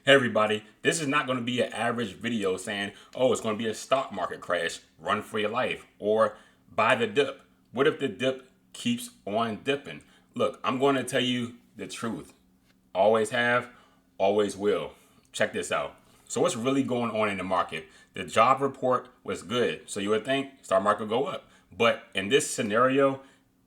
Hey everybody, this is not going to be an average video saying, oh, it's going to be a stock market crash, run for your life, or buy the dip. What if the dip keeps on dipping? Look, I'm going to tell you the truth. Always have, always will. Check this out. So what's really going on in the market? The job report was good, so you would think stock market would go up. But in this scenario,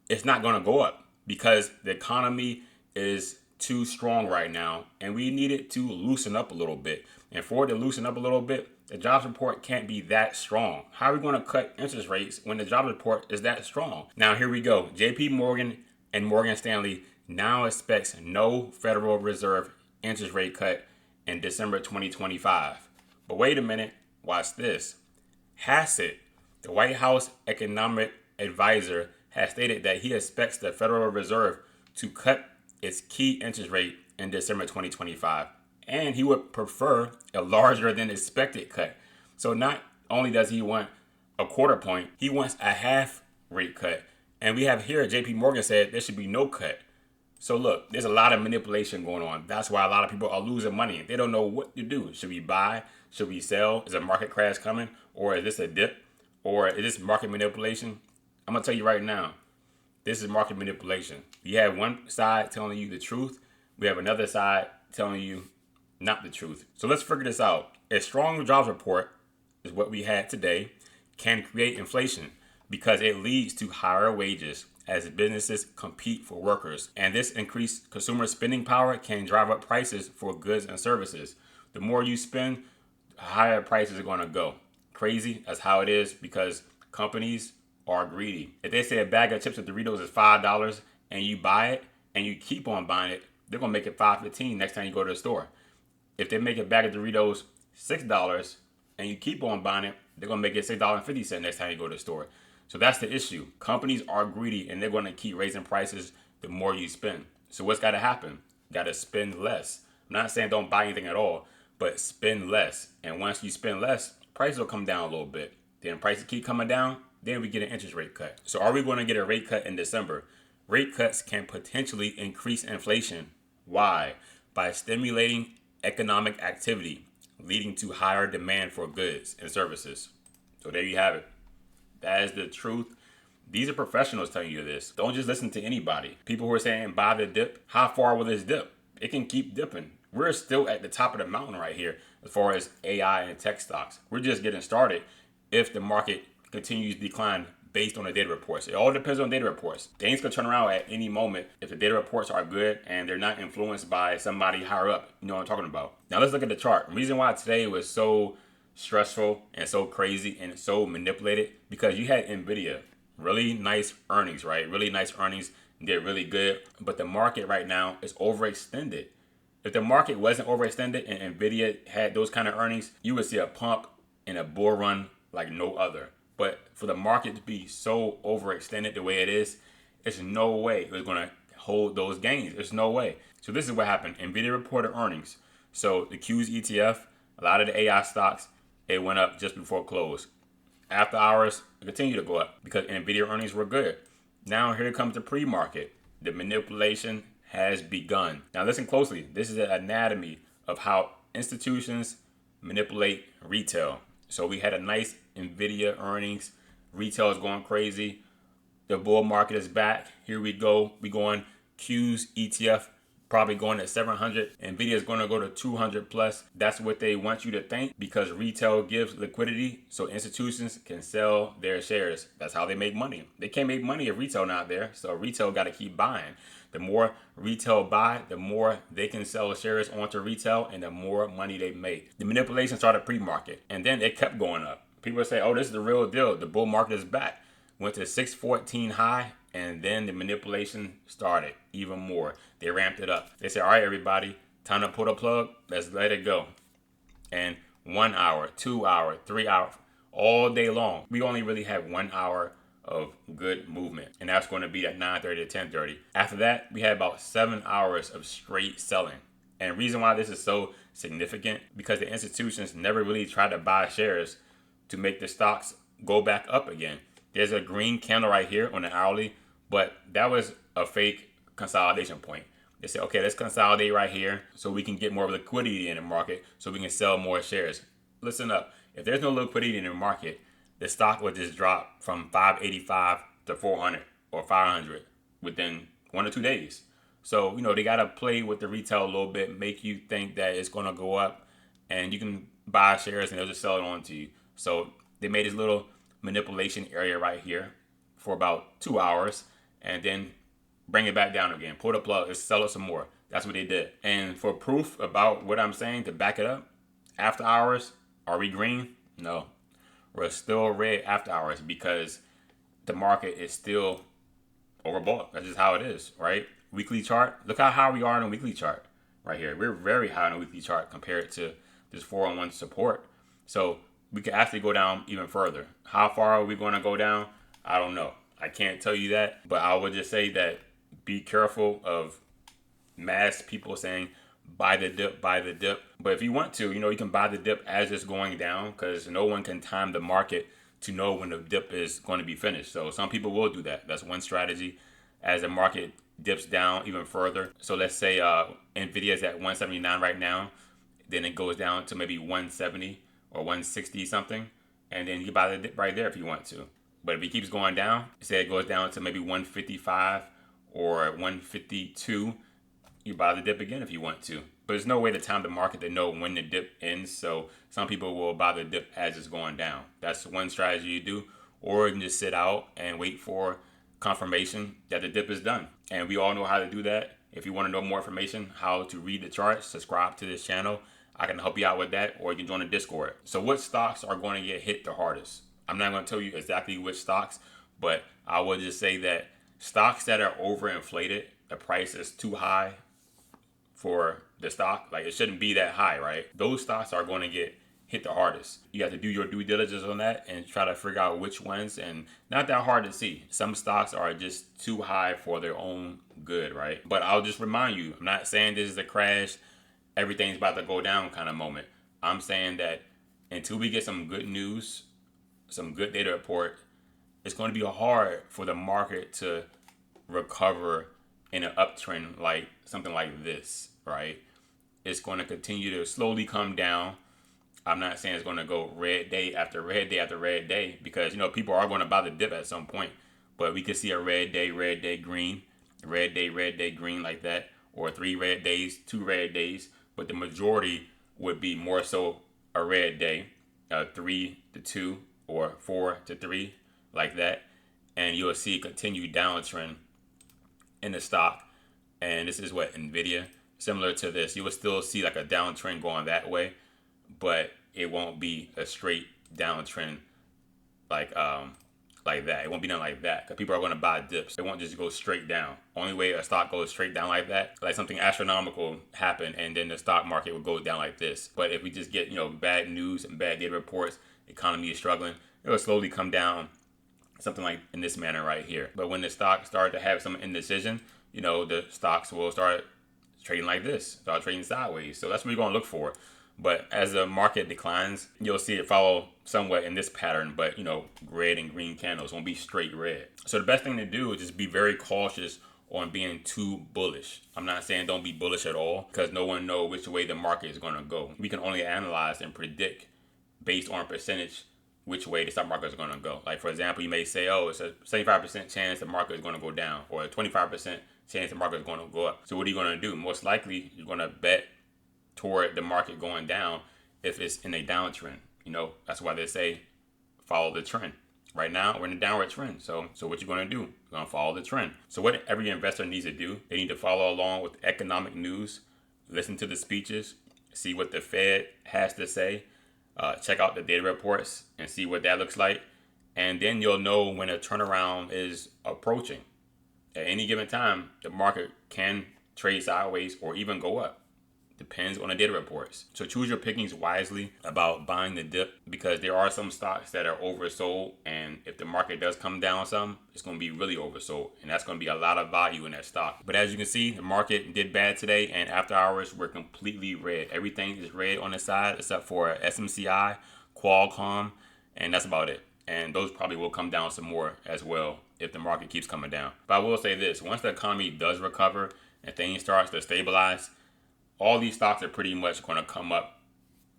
it's not going to go up because the economy is too strong right now and we need it to loosen up a little bit. And for it to loosen up a little bit, the jobs report can't be that strong. How are we going to cut interest rates when the jobs report is that strong? Now, here we go. JP Morgan and Morgan Stanley now expects no Federal Reserve interest rate cut in December 2025. But wait a minute, watch this. Hassett, the White House economic advisor, has stated that he expects the Federal Reserve to cut its key interest rate in December 2025. And he would prefer a larger than expected cut. So not only does he want a quarter point, he wants a half rate cut. And we have here JP Morgan said there should be no cut. So look, there's a lot of manipulation going on. That's why a lot of people are losing money. They don't know what to do. Should we buy? Should we sell? Is a market crash coming? Or is this a dip? Or is this market manipulation? I'm going to tell you right now, this is market manipulation. You have one side telling you the truth. We have another side telling you not the truth. So let's figure this out. A strong jobs report is what we had today can create inflation because it leads to higher wages as businesses compete for workers. And this increased consumer spending power can drive up prices for goods and services. The more you spend, the higher prices are going to go. Crazy, that's how it is because companies are greedy. If they say a bag of chips at Doritos is $5 and you buy it and you keep on buying it, they're going to make it $5.15 next time you go to the store. If they make a bag of Doritos $6 and you keep on buying it, they're going to make it $6.50 next time you go to the store. So that's the issue. Companies are greedy and they're going to keep raising prices the more you spend. So what's got to happen? You got to spend less. I'm not saying don't buy anything at all, but spend less. And once you spend less, prices will come down a little bit. Then prices keep coming down, then we get an interest rate cut. So are we going to get a rate cut in December? Rate cuts can potentially increase inflation. Why? By stimulating economic activity, leading to higher demand for goods and services. So there you have it. That is the truth. These are professionals telling you this. Don't just listen to anybody. People who are saying buy the dip. How far will this dip? It can keep dipping. We're still at the top of the mountain right here as far as AI and tech stocks. We're just getting started if the market continues to decline based on the data reports. It all depends on data reports. Things can turn around at any moment if the data reports are good and they're not influenced by somebody higher up. You know what I'm talking about. Now let's look at the chart. The reason why today was so stressful and so crazy and so manipulated because you had Nvidia, really nice earnings, right? Really nice earnings, did really good. But the market right now is overextended. If the market wasn't overextended and Nvidia had those kind of earnings, you would see a pump and a bull run like no other. But for the market to be so overextended the way it is, there's no way it was going to hold those gains. There's no way. So this is what happened. Nvidia reported earnings. So the Q's ETF, a lot of the AI stocks, it went up just before close. After hours, it continued to go up because Nvidia earnings were good. Now here comes the pre-market. The manipulation has begun. Now listen closely. This is an anatomy of how institutions manipulate retail. So we had a nice Nvidia earnings. Retail is going crazy. The bull market is back. Here we go. We going Q's ETF probably going at 700. Nvidia is going to go to 200 plus. That's what they want you to think because retail gives liquidity so institutions can sell their shares. That's how they make money. They can't make money if retail not there. So retail got to keep buying. The more retail buy, the more they can sell shares onto retail and the more money they make. The manipulation started pre-market and then it kept going up. People say, oh, this is the real deal. The bull market is back. Went to 614 high and then the manipulation started even more. They ramped it up. They said, all right, everybody, time to pull the plug. Let's let it go. And 1 hour, 2 hour, 3 hours, all day long. We only really have 1 hour of good movement. And that's going to be at 9:30 to 10:30. After that, we had about 7 hours of straight selling. And the reason why this is so significant, because the institutions never really tried to buy shares to make the stocks go back up again. There's a green candle right here on the hourly, but that was a fake consolidation point. They say, okay, let's consolidate right here so we can get more liquidity in the market so we can sell more shares. Listen up. If there's no liquidity in the market, the stock will just drop from 585 to 400 or 500 within 1 or 2 days. So, they got to play with the retail a little bit, make you think that it's going to go up, and you can buy shares and they'll just sell it on to you. So they made this little manipulation area right here for about 2 hours and then bring it back down again. Pull the plug, let's sell it some more. That's what they did. And for proof about what I'm saying, to back it up, after hours, are we green? No. We're still red after hours because the market is still overbought. That's just how it is, right? Weekly chart. Look how high we are on the weekly chart right here. We're very high on the weekly chart compared to this 4-on-1 support. So we could actually go down even further. How far are we going to go down? I don't know. I can't tell you that, but I would just say that be careful of mass people saying buy the dip, buy the dip. But if you want to, you can buy the dip as it's going down because no one can time the market to know when the dip is going to be finished. So some people will do that. That's one strategy as the market dips down even further. So let's say Nvidia is at 179 right now. Then it goes down to maybe 170 or 160 something. And then you buy the dip right there if you want to. But if it keeps going down, say it goes down to maybe 155 or 152, you buy the dip again if you want to. But there's no way to time the market to know when the dip ends. So some people will buy the dip as it's going down. That's one strategy you do. Or you can just sit out and wait for confirmation that the dip is done. And we all know how to do that. If you want to know more information, how to read the charts, subscribe to this channel. I can help you out with that, or you can join the Discord. So what stocks are going to get hit the hardest? I'm not going to tell you exactly which stocks, but I will just say that stocks that are overinflated, the price is too high for the stock. Like, it shouldn't be that high, right? Those stocks are going to get hit the hardest. You have to do your due diligence on that and try to figure out which ones, and not that hard to see. Some stocks are just too high for their own good, right? But I'll just remind you, I'm not saying this is a crash, everything's about to go down kind of moment. I'm saying that until we get some good news, some good data report, it's going to be hard for the market to recover in an uptrend like something like this, right? It's going to continue to slowly come down. I'm not saying it's going to go red day after red day after red day because, people are going to buy the dip at some point. But we could see a red day, green, red day, green like that, or 3 red days, 2 red days. But the majority would be more so a red day, 3 to 2 or 4 to 3 like that. And you'll see a continued downtrend in the stock. And this is what Nvidia, similar to this, you will still see like a downtrend going that way, but it won't be a straight downtrend like that. It won't be done like that because people are going to buy dips. It won't just go straight down. Only way a stock goes straight down like that, like something astronomical happen and then the stock market will go down like this. But if we just get, bad news and bad data reports, economy is struggling, it will slowly come down something like in this manner right here. But when the stock start to have some indecision, the stocks will start trading like this, start trading sideways. So that's what you're going to look for. But as the market declines, you'll see it follow somewhat in this pattern, but red and green candles won't be straight red. So the best thing to do is just be very cautious on being too bullish. I'm not saying don't be bullish at all because no one knows which way the market is going to go. We can only analyze and predict based on percentage which way the stock market is going to go. Like, for example, you may say, oh, it's a 75% chance the market is going to go down, or a 25% chance the market is going to go up. So what are you going to do? Most likely, you're going to bet toward the market going down if it's in a downtrend. That's why they say follow the trend. Right now, we're in a downward trend. So what you're going to do? You're going to follow the trend. So what every investor needs to do, they need to follow along with economic news, listen to the speeches, see what the Fed has to say, check out the data reports and see what that looks like. And then you'll know when a turnaround is approaching. At any given time, the market can trade sideways or even go up. Depends on the data reports. So choose your pickings wisely about buying the dip because there are some stocks that are oversold. And if the market does come down some, it's going to be really oversold. And that's going to be a lot of value in that stock. But as you can see, the market did bad today. And after hours, we're completely red. Everything is red on the side except for SMCI, Qualcomm, and that's about it. And those probably will come down some more as well if the market keeps coming down. But I will say this, once the economy does recover and things starts to stabilize, all these stocks are pretty much going to come up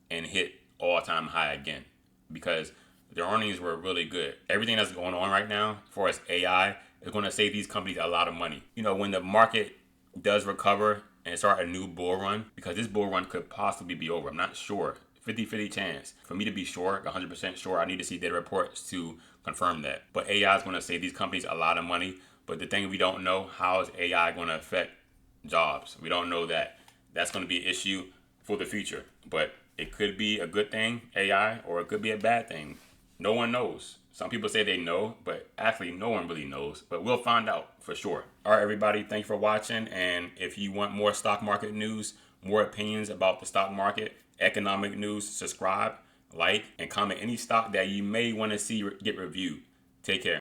and hit all-time high again because their earnings were really good. Everything that's going on right now, as far as AI, is going to save these companies a lot of money. You know, when the market does recover and start a new bull run, because this bull run could possibly be over. I'm not sure. 50-50 chance. For me to be sure, 100% sure, I need to see data reports to confirm that. But AI is going to save these companies a lot of money. But the thing we don't know, how is AI going to affect jobs? We don't know that. That's going to be an issue for the future. But it could be a good thing, AI, or it could be a bad thing. No one knows. Some people say they know, but actually no one really knows. But we'll find out for sure. All right, everybody, thank you for watching. And if you want more stock market news, more opinions about the stock market, economic news, subscribe, like, and comment any stock that you may want to see get reviewed. Take care.